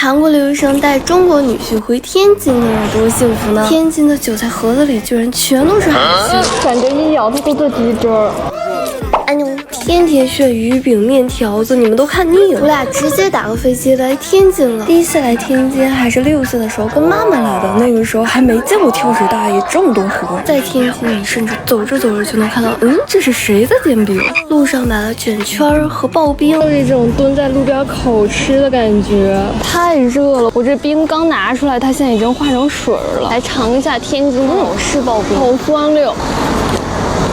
韩国留学生带中国女婿回天津能有多幸福呢？天津的韭菜盒子里居然全都是海鲜，感觉一咬它都在滴汁儿。哎呦，天天炫鱼饼面条子，你们都看腻了。我俩直接打个飞机来天津了。第一次来天津还是6岁的时候跟妈妈来的，那个时候还没见过跳水大爷这么多河。在天津，你甚至走着走着就能看到，这是谁在煎饼？路上买了卷圈和刨冰，有一种蹲在路边口吃的感觉。太热了，我这冰刚拿出来，它现在已经化成水了。来尝一下天津老式刨冰，好酸溜。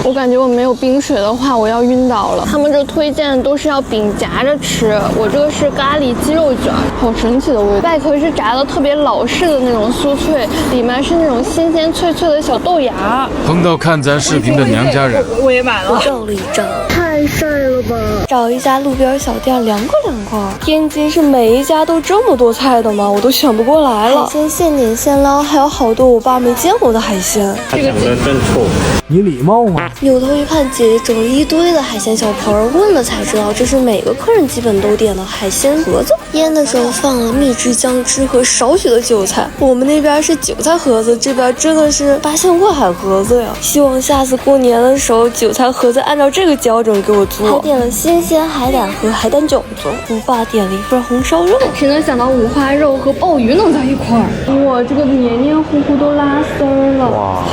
我感觉我没有冰水的话，我要晕倒了。他们这推荐都是要饼夹着吃，我这个是咖喱鸡肉卷，好神奇的味道。外壳是炸的特别老式的那种酥脆，里面是那种新鲜脆脆的小豆芽。碰到看咱视频的娘家人，我也买了。我照了一张，太晒了吧！找一家路边小店凉快凉快。天津是每一家都这么多菜的吗？我都选不过来了。海鲜现点现捞，还有好多我爸没见过的海鲜。他讲的真错，你礼貌吗？扭头一看，姐姐整了一堆的海鲜小盆儿，问了才知道这是每个客人基本都点的海鲜盒子。腌的时候放了秘制酱汁和少许的韭菜，我们那边是韭菜盒子，这边真的是八仙过海盒子呀！希望下次过年的时候，韭菜盒子按照这个标准给我做。还点了新鲜海胆和海胆饺子，我爸点了一份红烧肉。谁能想到五花肉和鲍鱼能在一块儿？哇，这个黏黏糊糊都拉丝儿了。哇，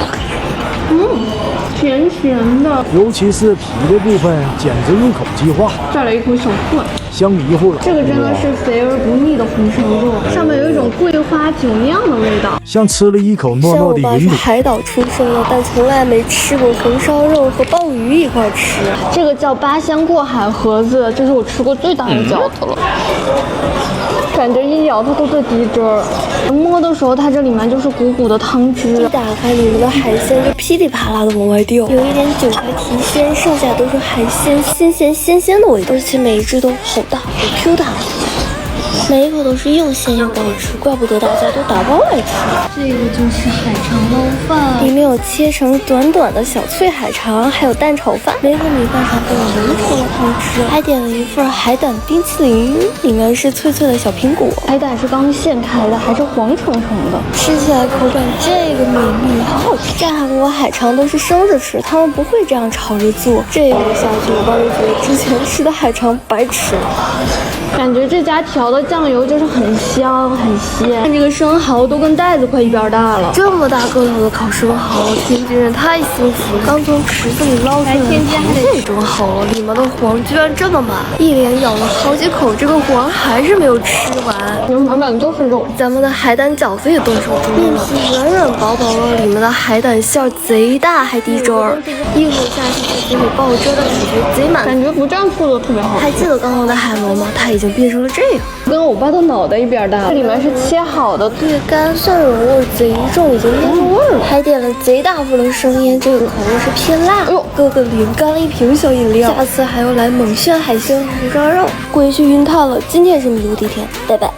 甜甜的，尤其是皮的部分，简直一口即化。再来一口小蒜，香迷糊了。这个真的是肥而不腻的红烧肉，上面有一种桂花酒酿的味道，像吃了一口糯虽然我糯的云饼。爸是海岛出生的，但从来没吃过红烧肉和鲍鱼一块吃。这个叫八仙过海盒子，这是我吃过最大的饺子了。感觉一咬它都在滴汁儿，摸的时候它这里面就是鼓鼓的汤汁。一打开，里面的海鲜就噼里啪啦的往外掉，有一点韭菜提鲜，剩下都是海鲜新鲜的味道，而且每一只都好大，好 Q 弹。每一口都是又鲜又好吃，怪不得大家都打包来吃。这个就是海肠捞饭，里面有切成短短的小脆海肠，还有蛋炒饭，每口米饭上都有浓稠的汤汁。还点了一份海胆冰淇淋，里面是脆脆的小苹果，海胆是刚现开的，还是黄澄澄的，吃起来口感这个美丽，好好吃。在韩国海肠都是生着吃，他们不会这样炒着做。这个下去，我爸就觉得之前吃的海肠白吃了。感觉这家调的酱油就是很香很鲜，看这个生蚝都跟袋子快一边大了。这么大个头的烤生蚝，天津人太幸福了。刚从池子里捞出来的螃蟹也蒸好了，里面的黄居然这么满，一连咬了好几口，这个黄还是没有吃完。满满都是肉。咱们的海胆饺子也动手做了，面皮软软薄薄的，里面的海胆馅儿贼大还滴汁儿，一口下去在嘴里爆汁的感觉贼满。感觉不蘸醋都特别好。还记得刚刚的海螺吗？它已经变成了这样，跟我爸的脑袋一边大。这里面是切好的，对干蒜蓉味贼重，已经腌入味了。还点了贼大份的生腌，这个口味是偏辣。哎呦，哥哥连干了一瓶小饮料，下次还要来猛炫海鲜红烧肉。回去晕碳了，今天是迷雾第一天，拜拜。